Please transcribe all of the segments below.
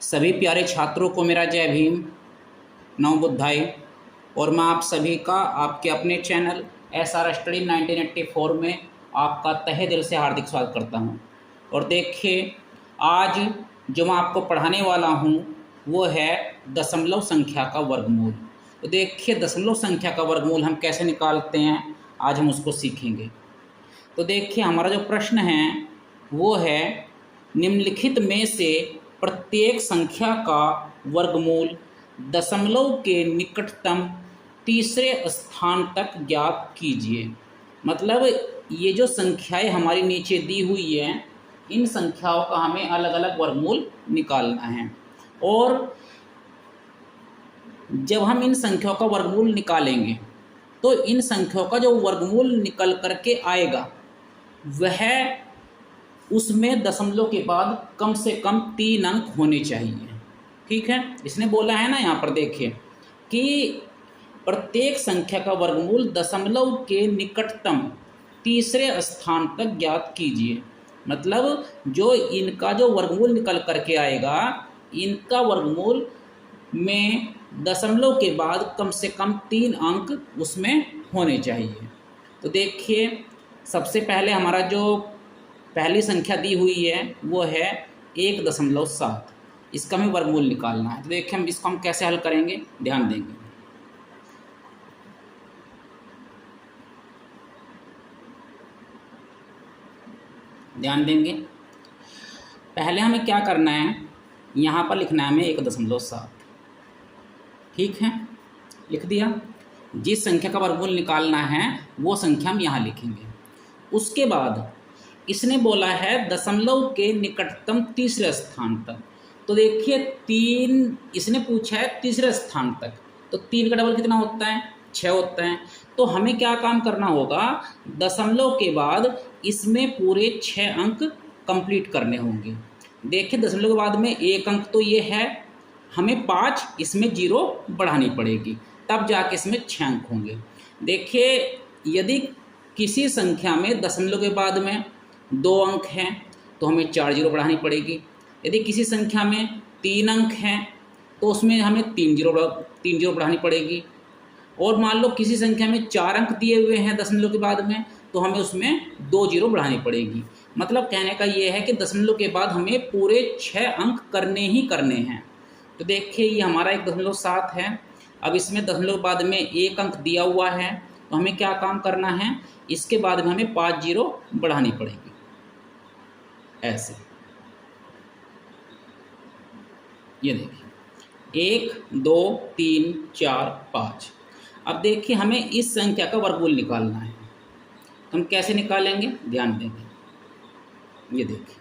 सभी प्यारे छात्रों को मेरा जय भीम, नव बुद्धाई। और मैं आप सभी का आपके अपने चैनल SR स्टडी 1984 में आपका तहे दिल से हार्दिक स्वागत करता हूं। और देखिए, आज जो मैं आपको पढ़ाने वाला हूं वो है दशमलव संख्या का वर्गमूल। तो देखिए, दशमलव संख्या का वर्गमूल हम कैसे निकालते हैं, आज हम उसको सीखेंगे। तो देखिए, हमारा जो प्रश्न है वो है, निम्नलिखित में से प्रत्येक संख्या का वर्गमूल दशमलव के निकटतम तीसरे स्थान तक ज्ञात कीजिए। मतलब ये जो संख्याएं हमारी नीचे दी हुई हैं, इन संख्याओं का हमें अलग अलग वर्गमूल निकालना है। और जब हम इन संख्याओं का वर्गमूल निकालेंगे तो इन संख्याओं का जो वर्गमूल निकल करके आएगा वह उसमें दशमलव के बाद कम से कम 3 अंक होने चाहिए। ठीक है, इसने बोला है ना यहाँ पर देखिए कि प्रत्येक संख्या का वर्गमूल दशमलव के निकटतम तीसरे स्थान तक ज्ञात कीजिए। मतलब जो इनका जो वर्गमूल निकल करके आएगा, इनका वर्गमूल में दशमलव के बाद कम से कम 3 अंक उसमें होने चाहिए। तो देखिए, सबसे पहले हमारा जो पहली संख्या दी हुई है वो है 1.7। इसका हमें वर्गमूल निकालना है। तो देखिए, हम इसको कैसे हल करेंगे, ध्यान देंगे। पहले हमें क्या करना है, यहाँ पर लिखना है हमें 1.7। ठीक है, लिख दिया। जिस संख्या का वर्गमूल निकालना है वो संख्या हम यहाँ लिखेंगे। उसके बाद इसने बोला है दशमलव के निकटतम तीसरे स्थान तक। तो देखिए, 3 इसने पूछा है तीसरे स्थान तक, तो 3 का डबल कितना होता है, 6 होता है। तो हमें क्या काम करना होगा, दशमलव के बाद इसमें पूरे 6 अंक कंप्लीट करने होंगे। देखिए, दशमलव के बाद में 1 अंक तो ये है, हमें 5 इसमें 0 बढ़ानी पड़ेगी, तब जाके इसमें 6 अंक होंगे। देखिए, यदि किसी संख्या में दशमलव के बाद में 2 अंक हैं तो हमें 4 0 बढ़ानी पड़ेगी। यदि किसी संख्या में 3 अंक हैं तो उसमें हमें 3 0 बढ़ानी पड़ेगी। और मान लो किसी संख्या में 4 अंक दिए हुए हैं दशमलव के बाद में, तो हमें उसमें 2 0 बढ़ानी पड़ेगी। मतलब कहने का ये है कि दशमलव के बाद हमें पूरे 6 अंक करने ही करने हैं। तो देखिए, ये हमारा 1.7 है। अब इसमें दशमलव के बाद में 1 अंक दिया हुआ है, तो हमें क्या काम करना है, इसके बाद में हमें 5 0 बढ़ानी पड़ेगी। ऐसे ये देखिए, 1 2 3 4 5। अब देखिए, हमें इस संख्या का वर्गमूल निकालना है। हम कैसे निकालेंगे, ध्यान देंगे। ये देखिए,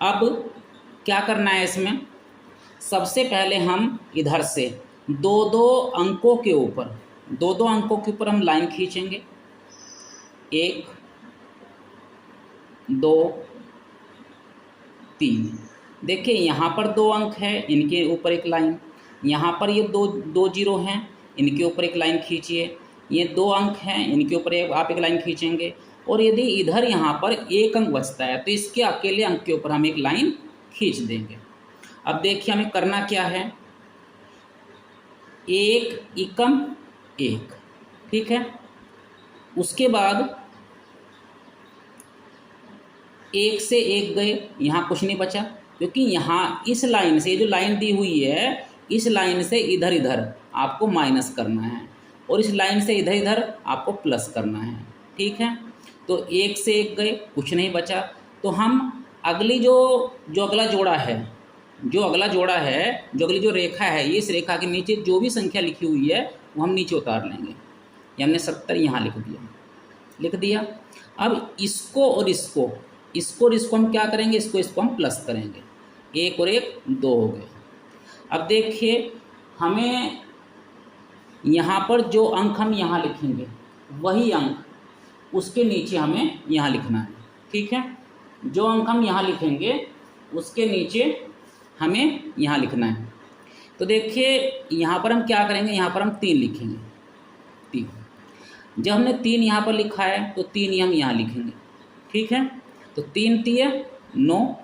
अब क्या करना है, इसमें सबसे पहले हम इधर से 2 अंकों के ऊपर हम लाइन खींचेंगे। 1 2 3। देखिए, यहाँ पर 2 अंक है, इनके ऊपर एक लाइन। यहाँ पर ये दो 0 हैं, इनके ऊपर एक लाइन खींचिए। ये 2 अंक हैं, इनके ऊपर आप एक लाइन खींचेंगे। और यदि इधर यहाँ पर 1 अंक बचता है तो इसके अकेले अंक के ऊपर हम एक लाइन खींच देंगे। अब देखिए, हमें करना क्या है, 1 एकम 1। ठीक है, उसके बाद 1 से 1 गए, यहाँ कुछ नहीं बचा, क्योंकि यहाँ इस लाइन से, जो लाइन दी हुई है, इस लाइन से इधर इधर आपको माइनस करना है और इस लाइन से इधर इधर आपको प्लस करना है। ठीक है, तो 1 से 1 गए, कुछ नहीं बचा। तो हम अगली जो अगला जोड़ा है, जो अगली जो रेखा है, इस रेखा के नीचे जो भी संख्या लिखी हुई है वो हम नीचे उतार लेंगे। ये हमने 70 यहाँ लिख दिया। अब इसको और इसको हम क्या करेंगे, इसको हम प्लस करेंगे। 1 और 1 2 हो गए। अब देखिए, हमें यहाँ पर जो अंक हम यहाँ लिखेंगे वही अंक उसके नीचे हमें यहाँ लिखना है। ठीक है, जो अंक हम यहाँ लिखेंगे उसके नीचे हमें यहाँ लिखना है। तो देखिए, यहाँ पर हम क्या करेंगे, यहाँ पर हम 3 लिखेंगे। 3, जब हमने 3 यहाँ पर लिखा है तो 3 ही हम यहाँ लिखेंगे। ठीक है, तो 3 3 9,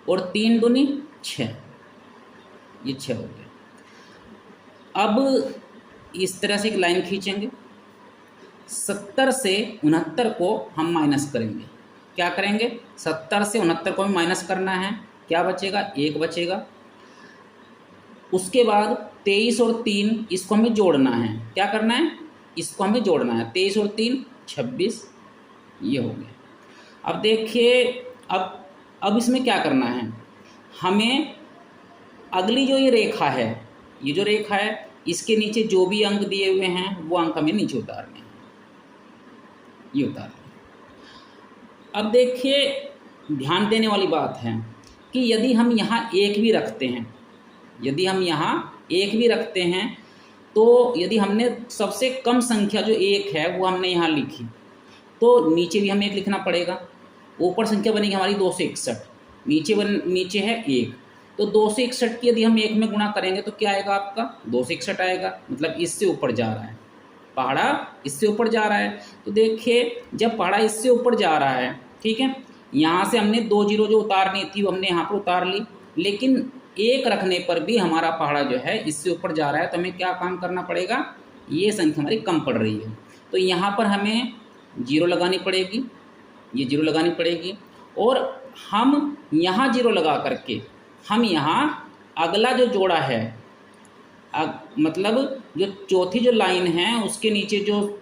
और 3 दूनी 6, ये 6 हो गया। अब इस तरह से एक लाइन खींचेंगे, 70 से 69 को हम माइनस करेंगे। क्या करेंगे? 70 से 69 को हमें माइनस करना है। क्या बचेगा? 1 बचेगा। उसके बाद 23 और 3 इसको हमें जोड़ना है। क्या करना है? इसको हमें जोड़ना है। 23 और 3 26, ये हो गया। अब देखिए, अब इसमें क्या करना है? हमें अगली जो ये रेखा है, ये जो रेखा है, इसके नीचे जो भी अंक दिए हुए हैं वो अंक हमें नीचे उतारने हैं। ये उतार। अब देखिए, ध्यान देने वाली बात है कि यदि हम यहाँ 1 भी रखते हैं, यदि हम यहाँ 1 भी रखते हैं, तो यदि हमने सबसे कम संख्या जो 1 है वो हमने यहाँ लिखी, तो नीचे भी हमें 1 लिखना पड़ेगा। ऊपर संख्या बनेगी हमारी 261, नीचे है 1, तो 261 की यदि हम 1 में गुणा करेंगे तो क्या आएगा आपका? 261 आएगा। मतलब इससे ऊपर जा रहा है, पहाड़ा इससे ऊपर जा रहा है। तो देखिए, जब पहाड़ा इससे ऊपर जा रहा है, ठीक है, यहाँ से हमने 2 जीरो जो उतारनी थी वो हमने यहाँ पर उतार ली, लेकिन 1 रखने पर भी हमारा पहाड़ा जो है इससे ऊपर जा रहा है, तो हमें क्या काम करना पड़ेगा? ये संख्या हमारी कम पड़ रही है, तो यहाँ पर हमें 0 लगानी पड़ेगी, ये 0 लगानी पड़ेगी। और हम यहाँ 0 लगा करके हम यहाँ अगला जो जोड़ा है, मतलब जो चौथी जो लाइन है उसके नीचे जो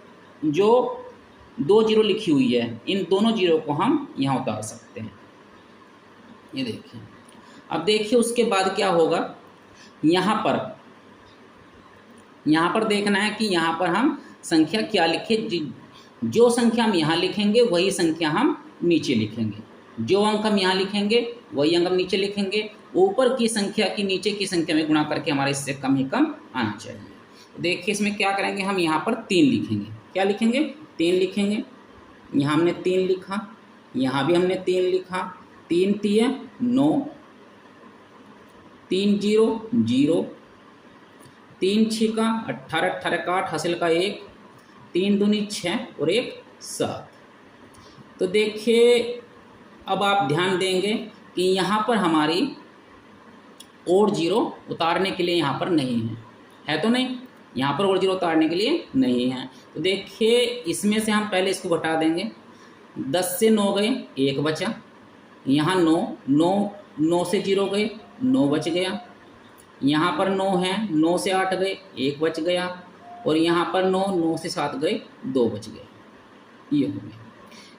2 जीरो लिखी हुई है, इन दोनों जीरो को हम यहाँ उतार सकते हैं। ये देखिए, अब देखिए उसके बाद क्या होगा। यहाँ पर देखना है कि यहाँ पर हम संख्या क्या लिखें। जो संख्या हम यहाँ लिखेंगे वही संख्या हम नीचे लिखेंगे, जो अंक हम यहाँ लिखेंगे वही अंक हम नीचे लिखेंगे। ऊपर की संख्या की नीचे की संख्या में गुणा करके हमारे इससे कम ही कम आना चाहिए। तो देखिए, इसमें क्या करेंगे, हम यहाँ पर 3 लिखेंगे। क्या लिखेंगे? 3 लिखेंगे। यहाँ हमने 3 लिखा, यहाँ भी हमने 3 लिखा। 3 3 9, 3 0 0, 3 6 का 18, 18 का 8 हासिल का 1, 3 दूनी 6 और 1 7। तो देखिए, अब आप ध्यान देंगे कि यहाँ पर हमारी और 0 उतारने के लिए यहाँ पर नहीं है तो नहीं, यहाँ पर और 0 उतारने के लिए नहीं है। तो देखिए, इसमें से हम पहले इसको घटा देंगे। 10 से 9 गए, 1 बचा। यहाँ 9 से 0 गए, 9 बच गया। यहाँ पर 9 है, 9 से 8 गए, 1 बच गया। और यहाँ पर 9 से 7 गए, 2 बच गए। ये हो गया।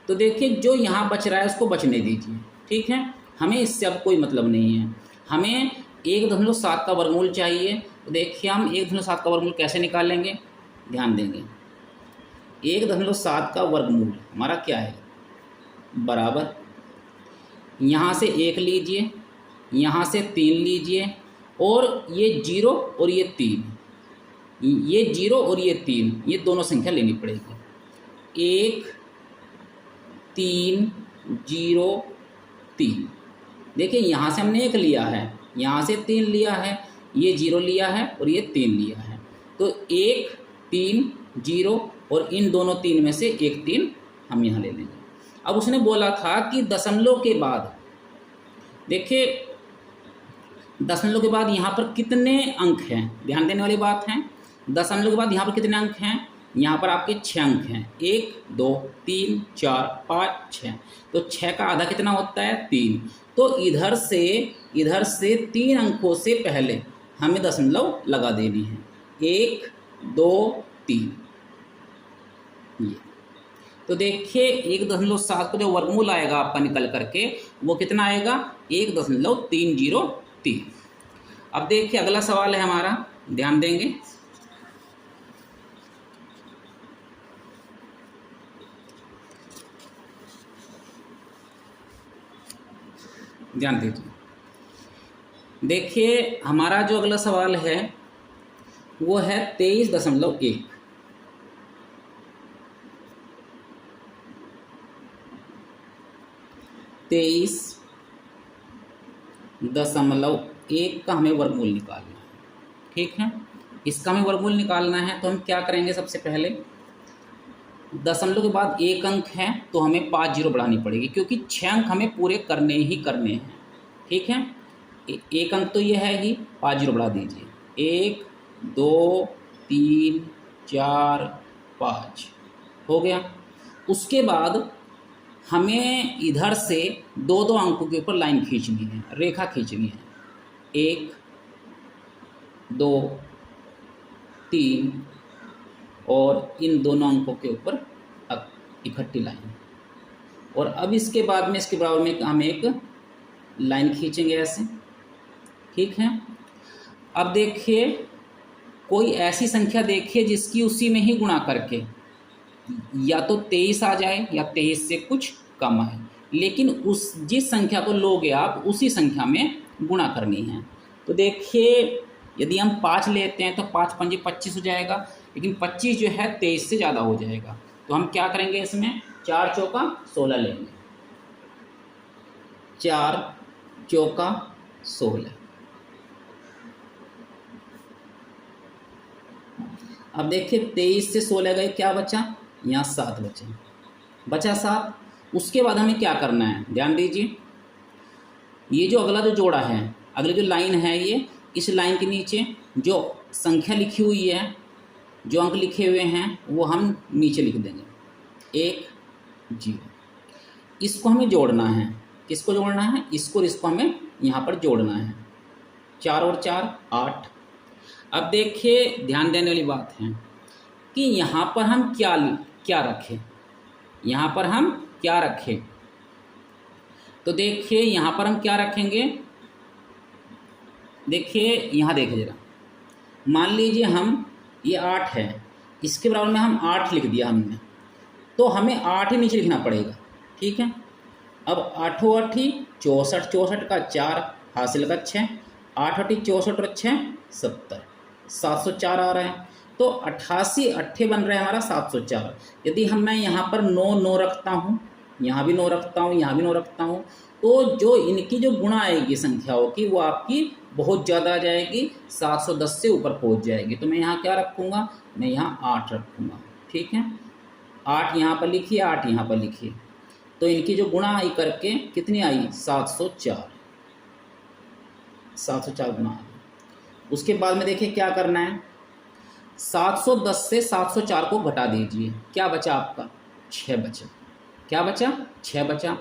तो देखिए, जो यहाँ बच रहा है उसको बचने दीजिए, ठीक है। हमें इससे अब कोई मतलब नहीं है, हमें 1.7 का वर्गमूल चाहिए। तो देखिए, हम 1.7 का वर्गमूल कैसे निकालेंगे, ध्यान देंगे। 1.7 का वर्गमूल हमारा क्या है? बराबर, यहाँ से 1 लीजिए, यहाँ से 3 लीजिए, और ये 0 और ये 3, ये 0 और ये 3, ये दोनों संख्या लेनी पड़ेगी। 1 3 0 3। देखिए, यहाँ से हमने 1 लिया है, यहाँ से 3 लिया है, ये 0 लिया है और ये 3 लिया है। तो 1 3 0 और इन दोनों 3 में से एक 3 हम यहाँ ले लेंगे। अब उसने बोला था कि दशमलव के बाद, देखिए दशमलव के बाद यहाँ पर कितने अंक हैं, ध्यान देने वाली बात है। दशमलव के बाद यहाँ पर कितने अंक हैं? यहाँ पर आपके 6 अंक हैं, 1 2 3 4 5 6। तो 6 का आधा कितना होता है? 3। तो इधर से 3 अंकों से पहले हमें दशमलव लगा देनी है। 1 2 3, ये। तो देखिए, 1.7 का जो वर्गमूल आएगा आपका निकल करके, वो कितना आएगा? 1.303। अब देखिए, अगला सवाल है हमारा, ध्यान देंगे। ध्यान दीजिए, देखिए हमारा जो अगला सवाल है वो है 23.1। 23.1 का हमें वर्गमूल निकालना है, ठीक है। इसका हमें वर्गमूल निकालना है, तो हम क्या करेंगे? सबसे पहले दशमलव के बाद 1 अंक है तो हमें 5 जीरो बढ़ानी पड़ेगी, क्योंकि 6 अंक हमें पूरे करने ही करने हैं। ठीक है, एक अंक तो ये है ही, 5 जीरो बढ़ा दीजिए, 1 2 3 4 5 हो गया। उसके बाद हमें इधर से दो दो अंकों के ऊपर लाइन खींचनी है, रेखा खींचनी है, 1 2 3 और इन दोनों अंकों के ऊपर इकट्ठी लाइन। और अब इसके बाद में इसके बराबर में हम एक लाइन खींचेंगे ऐसे, ठीक है। अब देखिए कोई ऐसी संख्या देखिए जिसकी उसी में ही गुणा करके या तो 23 आ जाए या 23 से कुछ कम आए, लेकिन उस जिस संख्या को लोगे आप उसी संख्या में गुणा करनी है। तो देखिए यदि हम 5 लेते हैं तो 5 पंजे 25 हो जाएगा, लेकिन 25 जो है 23 से ज़्यादा हो जाएगा। तो हम क्या करेंगे, इसमें 4 चौका 16 लेंगे, 4 चौका 16। अब देखिए 23 से 16 गए, क्या बचा, यहाँ 7 बचा 7। उसके बाद हमें क्या करना है, ध्यान दीजिए, ये जो अगला जो जोड़ा है, अगली जो लाइन है, ये इस लाइन के नीचे जो संख्या लिखी हुई है, जो अंक लिखे हुए हैं वो हम नीचे लिख देंगे, 1 0। इसको हमें जोड़ना है, किसको जोड़ना है, इसको और इसको हमें यहाँ पर जोड़ना है, 4 और 4 8। अब देखिए ध्यान देने वाली बात है कि यहाँ पर हम क्या रखें, यहाँ पर हम क्या रखें। तो देखिए यहाँ पर हम क्या रखेंगे, देखिए यहाँ देखिए ज़रा, मान लीजिए हम ये 8 है, इसके बराबर में हम 8 लिख दिया हमने, तो हमें 8 ही नीचे लिखना पड़ेगा, ठीक है। अब 8 8 64, 64 का 4 हासिल का 6, 8 8 64 और 6 70, 704 आ रहा है। तो 88 अट्ठे बन रहा है हमारा 704। यदि हम मैं यहाँ पर 9 रखता हूँ, यहाँ भी 9 रखता हूँ, यहाँ भी 9 रखता हूँ, तो जो इनकी जो गुणा आएगी संख्याओं की वो आपकी बहुत ज़्यादा आ जाएगी, 710 से ऊपर पहुँच जाएगी। तो मैं यहाँ क्या रखूँगा, मैं यहाँ 8 रखूँगा, ठीक है। 8 यहाँ पर लिखिए, 8 यहाँ पर लिखिए, तो इनकी जो गुणा आई करके कितनी आई, 704, 704 गुणा आई। उसके बाद में देखिए क्या करना है, 710 से 704 को घटा दीजिए, क्या बचा आपका, 6 बचा, क्या बचा, 6 बचा।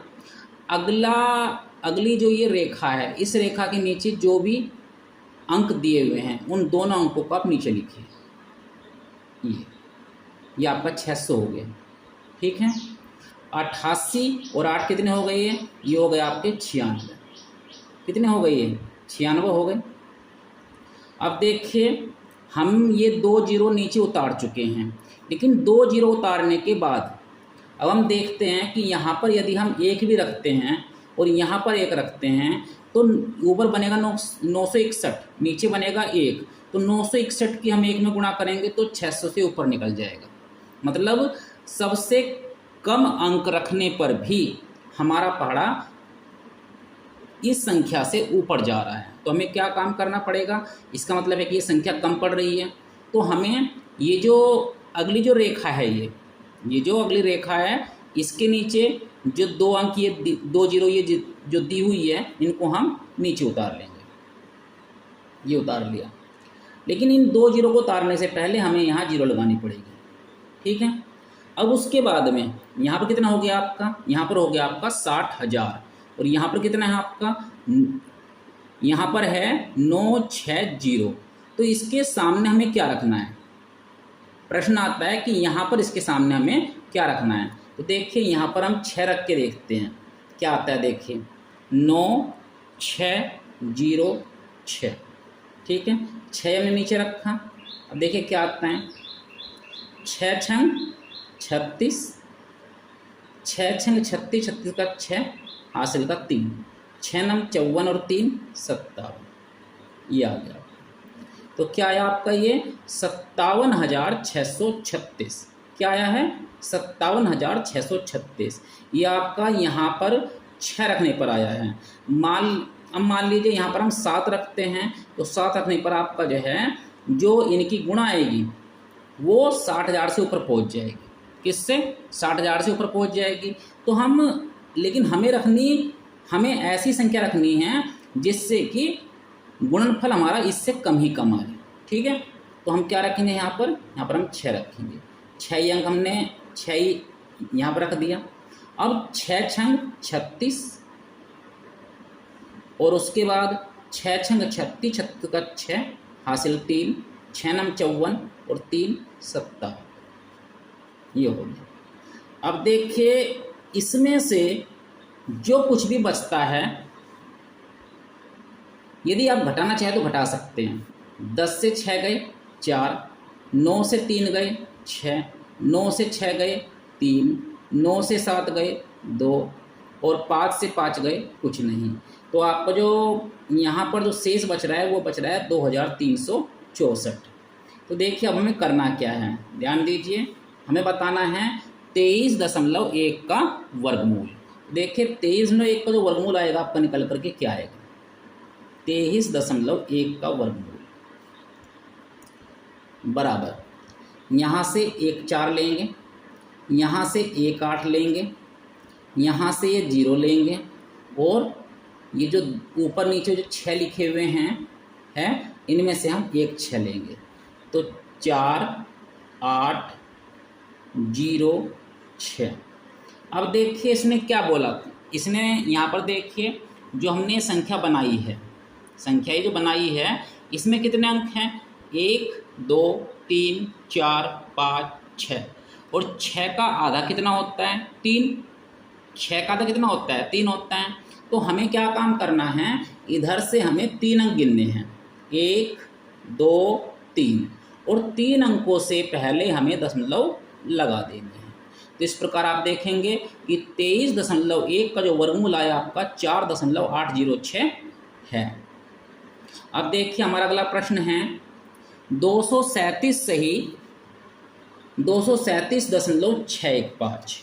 अगली जो ये रेखा है, इस रेखा के नीचे जो भी अंक दिए हुए हैं उन दोनों अंकों को आप नीचे लिखिए, ये आपका 600 हो गया, ठीक है। 88 और 8 कितने हो गए, ये हो गए आपके 96, कितने हो गए, ये 96 हो गए। अब देखिए हम ये 2 जीरो नीचे उतार चुके हैं, लेकिन 2 जीरो उतारने के बाद अब हम देखते हैं कि यहाँ पर यदि हम 1 भी रखते हैं और यहाँ पर 1 रखते हैं तो ऊपर बनेगा 961, नीचे बनेगा 1, तो 961 की हम 1 में गुणा करेंगे तो 600 से ऊपर निकल जाएगा। मतलब सबसे कम अंक रखने पर भी हमारा पहाड़ा इस संख्या से ऊपर जा रहा है। तो हमें क्या काम करना पड़ेगा, इसका मतलब है कि ये संख्या कम पड़ रही है, तो हमें ये जो अगली जो रेखा है, ये जो अगली रेखा है, इसके नीचे जो 2 अंक ये 2 जीरो ये जो दी हुई है, इनको हम नीचे उतार लेंगे, ये उतार लिया। लेकिन इन 2 जीरो को उतारने से पहले हमें यहाँ जीरो लगानी पड़ेगी, ठीक है। अब उसके बाद में यहाँ पर कितना हो गया आपका, यहाँ पर हो गया आपका 60,000, और यहाँ पर कितना है आपका, यहाँ पर है 960। तो इसके सामने हमें क्या रखना है, प्रश्न आता है कि यहाँ पर इसके सामने हमें क्या रखना है। तो देखिए यहाँ पर हम 6 रख के देखते हैं क्या आता है, देखिए 9606, ठीक है। 6 हमने नीचे रखा, अब देखिए क्या आता है, 6 छंग 36, 6 छंग 36, 36 का 6 हासिल का 3, 6 नम 54 और 3 57, ये आ गया। तो क्या आया आपका, ये 57,636, क्या आया है, 57,636। ये आपका यहाँ पर 6 रखने पर आया है। अब मान लीजिए यहाँ पर हम 7 रखते हैं, तो 7 रखने पर आपका जो है, जो इनकी गुणा आएगी वो 60,000 से ऊपर पहुँच जाएगी, किससे, 60,000 से ऊपर पहुँच जाएगी। तो हम, लेकिन हमें रखनी हमें ऐसी संख्या रखनी है जिससे कि गुणनफल हमारा इससे कम ही कम आए। ठीक है, तो हम क्या रखेंगे यहाँ पर हम 6 रखेंगे। 6 अंक हमने 6 यहाँ पर रख दिया। अब 6 छंग 36 और उसके बाद 6 छंग 36, 36 का 6 हासिल 3, 6 नम 54 और 3 70, ये हो गया। अब देखिए इसमें से जो कुछ भी बचता है, यदि आप घटाना चाहें तो घटा सकते हैं। 10 से 6 गए 4, 9 से 3 गए 6, 9 से 6 गए 3, 9 से 7 गए 2 और 5 से 5 गए कुछ नहीं। तो आपका जो यहाँ पर जो शेष बच रहा है वो बच रहा है 2364। तो देखिए अब हमें करना क्या है, ध्यान दीजिए। हमें बताना है 23.1 का वर्गमूल। देखिए 23.1 का जो वर्गमूल आएगा आपका निकल करके क्या आएगा, 23.1 का वर्गमूल बराबर, यहाँ से 1 4 लेंगे, यहाँ से 1 8 लेंगे, यहाँ से ये 0 लेंगे और ये जो ऊपर नीचे जो 6 लिखे हुए हैं इनमें से हम 1 6 लेंगे। तो 4 8 0 6। अब देखिए इसने क्या बोला, इसने यहाँ पर देखिए जो हमने संख्या बनाई है, संख्या ये जो बनाई है इसमें कितने अंक हैं, 1 2 3 4 5 6 और 6 का आधा कितना होता है 3, 6 का आधा कितना होता है 3 होता है। तो हमें क्या काम करना है, इधर से हमें 3 अंक गिनने हैं, 1 2 3 और 3 अंकों से पहले हमें दशमलव लगा देने हैं। तो इस प्रकार आप देखेंगे कि 23.1 का जो वर्गमूल आया आपका 4.806 है। अब देखिए हमारा अगला प्रश्न है 237 सही 237.615।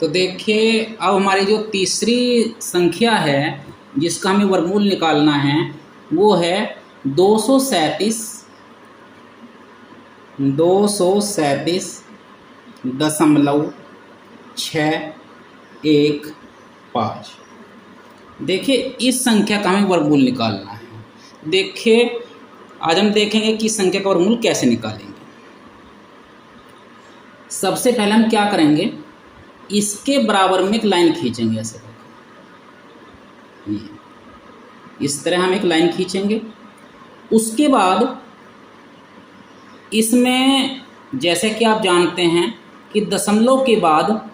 तो देखिए अब हमारी जो तीसरी संख्या है जिसका हमें वर्गमूल निकालना है वो है 237.615। देखिए इस संख्या का हमें वर्गमूल निकालना है। देखिए आज हम देखेंगे कि इस संख्या का वर्गमूल कैसे निकालेंगे। सबसे पहले हम क्या करेंगे, इसके बराबर में एक लाइन खींचेंगे, ऐसे इस तरह हम एक लाइन खींचेंगे। उसके बाद इसमें जैसे कि आप जानते हैं कि दशमलव के बाद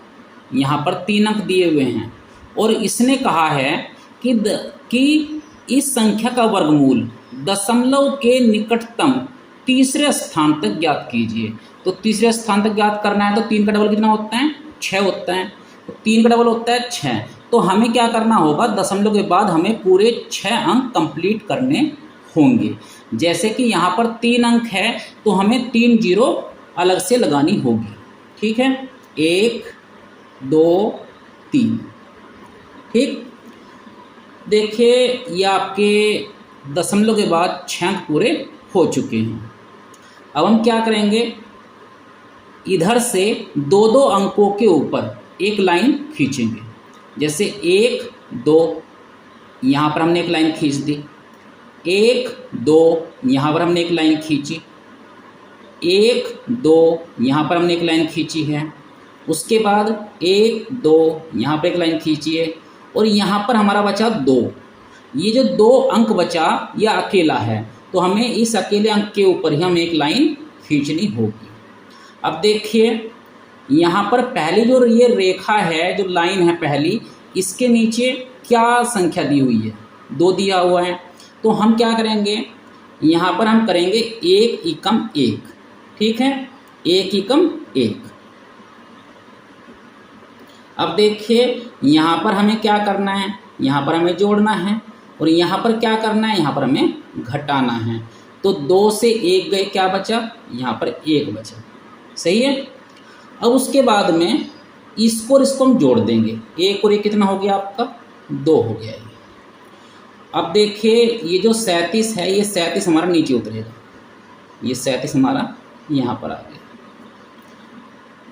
यहाँ पर 3 अंक दिए हुए हैं और इसने कहा है कि इस संख्या का वर्गमूल दशमलव के निकटतम तीसरे स्थान तक ज्ञात कीजिए। तो तीसरे स्थान तक ज्ञात करना है तो 3 का डबल कितना होता है 6 होता है, तो 3 का डबल होता है 6। तो हमें क्या करना होगा, दशमलव के बाद हमें पूरे 6 अंक कंप्लीट करने होंगे। जैसे कि यहाँ पर 3 अंक है तो हमें 3 जीरो अलग से लगानी होगी। ठीक है, 1 2 3। ठीक, देखिए ये आपके दशमलव के बाद 6 अंक पूरे हो चुके हैं। अब हम क्या करेंगे, इधर से 2 अंकों के ऊपर एक लाइन खींचेंगे। जैसे 1 2 यहाँ पर हमने एक लाइन खींच दी, 1 2 यहाँ पर हमने एक लाइन खींची, 1 2 यहाँ पर हमने एक लाइन खींची है। उसके बाद 1 2 यहाँ पर एक लाइन खींची है और यहाँ पर हमारा बचा 2। ये जो 2 अंक बचा यह अकेला है तो हमें इस अकेले अंक के ऊपर ही हमें एक लाइन खींचनी होगी। अब देखिए यहाँ पर पहली जो ये रेखा है, जो लाइन है पहली, इसके नीचे क्या संख्या दी हुई है, 2 दिया हुआ है। तो हम क्या करेंगे, यहाँ पर हम करेंगे 1 एकम 1। ठीक है, 1 एकम 1। अब देखिए यहाँ पर हमें क्या करना है, यहाँ पर हमें जोड़ना है और यहाँ पर क्या करना है, यहाँ पर हमें घटाना है। तो 2 से 1 गए, क्या बचा, यहाँ पर 1 बचा। सही है। अब उसके बाद में इसको और इसको हम जोड़ देंगे, 1 और 1 कितना हो गया आपका 2 हो गया ये। अब देखिए ये जो 37 है, ये 37 हमारा नीचे उतरेगा, ये 37 हमारा यहाँ पर आ गया।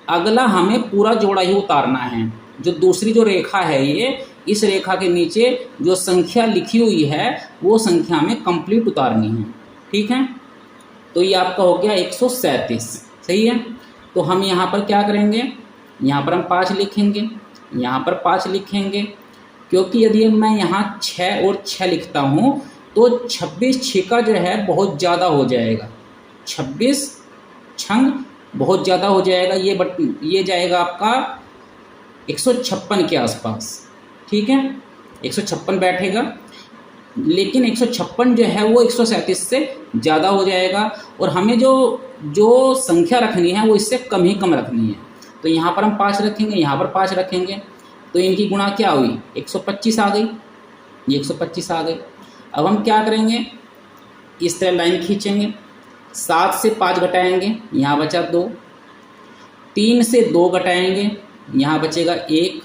अगला हमें पूरा जोड़ा ही उतारना है। जो दूसरी जो रेखा है ये, इस रेखा के नीचे जो संख्या लिखी हुई है वो संख्या में कंप्लीट उतारनी है। ठीक है, तो ये आपका हो गया 137। सही है, तो हम यहाँ पर क्या करेंगे, यहाँ पर हम 5 लिखेंगे, यहाँ पर 5 लिखेंगे, क्योंकि यदि मैं यहाँ 6 और 6 लिखता हूँ तो 26 छिका जो है बहुत ज़्यादा हो जाएगा, 26 छंग बहुत ज़्यादा हो जाएगा। ये जाएगा आपका 156 के आसपास। ठीक है, 156 बैठेगा, लेकिन 156 जो है वो 137 से ज़्यादा हो जाएगा और हमें जो संख्या रखनी है वो इससे कम ही कम रखनी है। तो यहाँ पर हम 5 रखेंगे, यहाँ पर 5 रखेंगे, तो इनकी गुणा क्या हुई, 125 आ गई, ये 125 आ गई। अब हम क्या करेंगे, इस तरह लाइन खींचेंगे, 7 से 5 घटाएंगे, यहाँ बचा 2, 3 से 2 घटाएंगे, यहाँ बचेगा 1।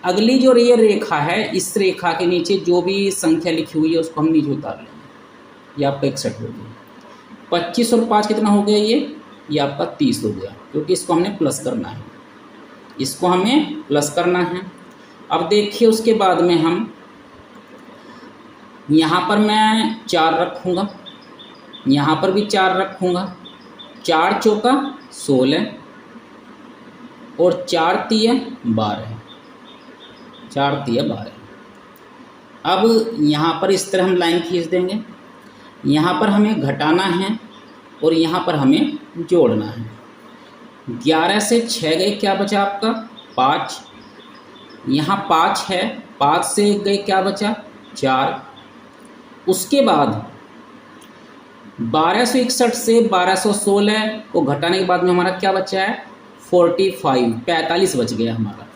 अगली जो ये रेखा है, इस रेखा के नीचे जो भी संख्या लिखी हुई है उसको हम नीचे उतार लेंगे, ये आपका 61 हो गया। 25 और 5 कितना हो गया, ये आपका 30 हो गया, क्योंकि इसको हमने प्लस करना है, इसको हमें प्लस करना है। अब देखिए उसके बाद में हम यहाँ पर मैं 4 रखूँगा, यहाँ पर भी 4 रखूँगा, 4 चौका 16 और 4 तिया 12, 4 तिया 12। अब यहाँ पर इस तरह हम लाइन खींच देंगे, यहाँ पर हमें घटाना है और यहाँ पर हमें जोड़ना है। 11 से 6 गए, क्या बचा आपका 5, यहाँ 5 है, 5 से 1 गए, क्या बचा 4। उसके बाद 1261 से 1216 को घटाने के बाद में हमारा क्या बचा है 45 बच गया हमारा।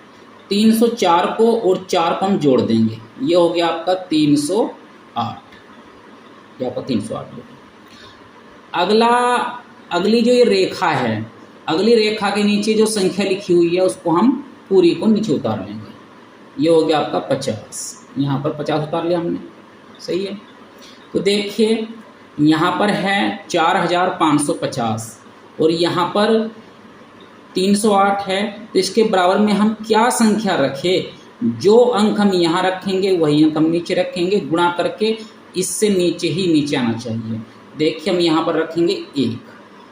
304 को और 4 को हम जोड़ देंगे, ये हो गया आपका 308, ये आपका 308 हो गया। अगली जो ये रेखा है, अगली रेखा के नीचे जो संख्या लिखी हुई है उसको हम पूरी को नीचे उतार लेंगे, ये हो गया आपका 50, यहाँ पर 50 उतार लिया हमने। सही है, तो देखिए यहाँ पर है 4550 और यहाँ पर 308 है, तो इसके बराबर में हम क्या संख्या रखें, जो अंक हम यहाँ रखेंगे वही अंक हम नीचे रखेंगे, गुणा करके इससे नीचे ही नीचे आना चाहिए। देखिए हम यहाँ पर रखेंगे 1,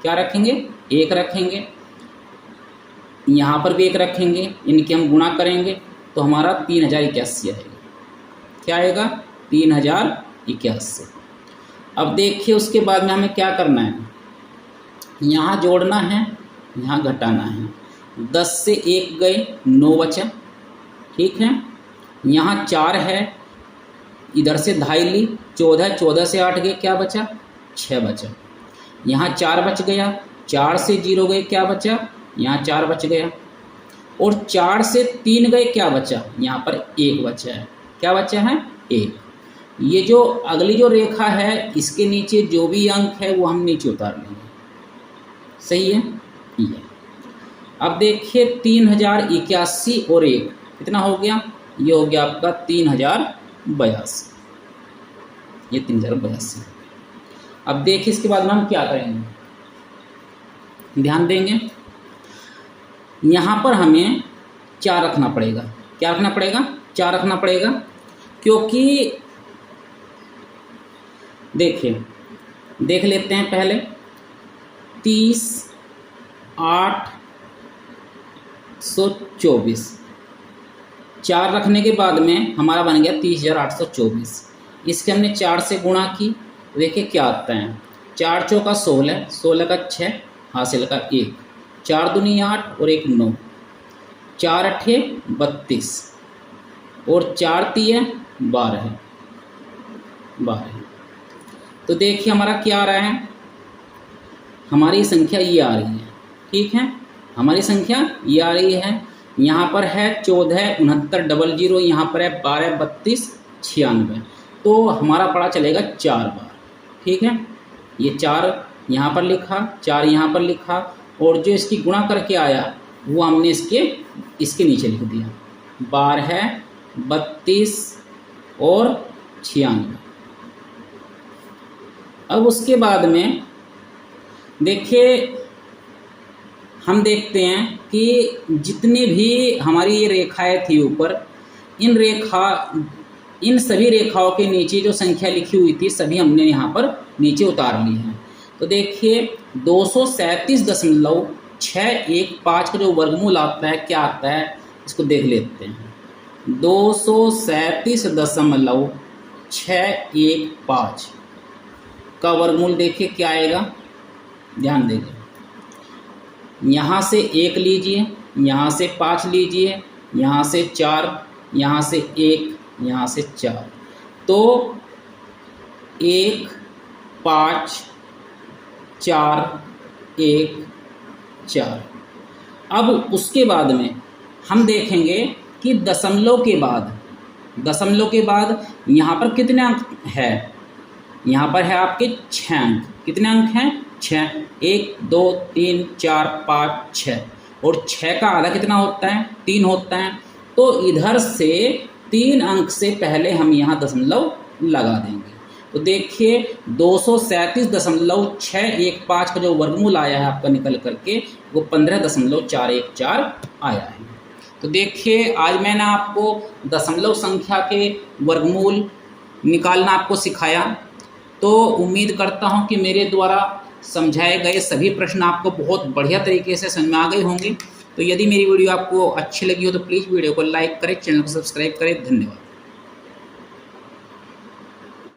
क्या रखेंगे 1 रखेंगे, यहाँ पर भी 1 रखेंगे, इनके हम गुणा करेंगे तो हमारा 3081 आएगा। क्या आएगा 3081। अब देखिए उसके बाद में हमें क्या करना है, यहाँ जोड़ना है, यहाँ घटाना है। 10 से 1 गए, 9 बचा। ठीक है, यहाँ 4 है, इधर से 2.5 ली, 14, 14 से 8 गए, क्या बचा 6 बचा। यहाँ 4 बच गया, 4 से 0 गए, क्या बचा, यहाँ 4 बच गया। और 4 से 3 गए, क्या बचा, यहाँ पर 1 बचा है। क्या बचा है 1। ये जो अगली जो रेखा है इसके नीचे जो भी अंक है वो हम नीचे उतार लेंगे। सही है, ये अब देखिए 3081 और 1 कितना हो गया, ये हो गया आपका 3082, ये 3082। अब देखिए इसके बाद में हम क्या करेंगे, ध्यान देंगे, यहाँ पर हमें 4 रखना पड़ेगा। क्या रखना पड़ेगा, 4 रखना पड़ेगा, क्योंकि देखिए देख लेते हैं पहले 30 824, 4 रखने के बाद में हमारा बन गया 30,824। इसके हमने 4 से गुणा की, देखिए क्या आता है, 4 चौका 16, 16 का 6, हासिल का 1, 4 दूनी 8 और 1 9, 4 अठे 32 और 4 तिया 12। तो देखिए हमारा क्या आ रहा है, हमारी संख्या ये आ रही है। ठीक है, हमारी संख्या ये आ रही है। यहाँ पर है 14 69 00, यहाँ पर है 12 32 96, तो हमारा पड़ा चलेगा 4 बार। ठीक है, ये 4 यहाँ पर लिखा, 4 यहाँ पर लिखा, और जो इसकी गुणा करके आया वो हमने इसके नीचे लिख दिया, 12 32 और 96। अब उसके बाद में देखिए हम देखते हैं कि जितने भी हमारी ये रेखाएं थी ऊपर, इन सभी रेखाओं के नीचे जो संख्या लिखी हुई थी सभी हमने यहाँ पर नीचे उतार ली है। तो देखिए 237.615 का जो वर्गमूल आता है क्या आता है, इसको देख लेते हैं। 237.615 का वर्गमूल देखिए क्या आएगा, ध्यान देंगे। यहाँ से 1 लीजिए, यहाँ से 5 लीजिए, यहाँ से 4, यहाँ से 1, यहाँ से 4, तो 1 5 4 1 4। अब उसके बाद में हम देखेंगे कि दशमलव के बाद यहाँ पर कितने अंक है। यहाँ पर है आपके 6 अंक। कितने अंक हैं? 6। 1 2 3 4 5 6, और 6 का आधा कितना होता है? 3 होता है। तो इधर से 3 अंक से पहले हम यहाँ दशमलव लगा देंगे। तो देखिए 237.615 का जो वर्गमूल आया है आपका निकल करके वो 15.414 आया है। तो देखिए आज मैंने आपको दशमलव संख्या के वर्गमूल निकालना आपको सिखाया। तो उम्मीद करता हूँ कि मेरे द्वारा समझाए गए सभी प्रश्न आपको बहुत बढ़िया तरीके से समझ में आ गए होंगे। तो यदि मेरी वीडियो आपको अच्छी लगी हो तो प्लीज़ वीडियो को लाइक करें, चैनल को सब्सक्राइब करें। धन्यवाद।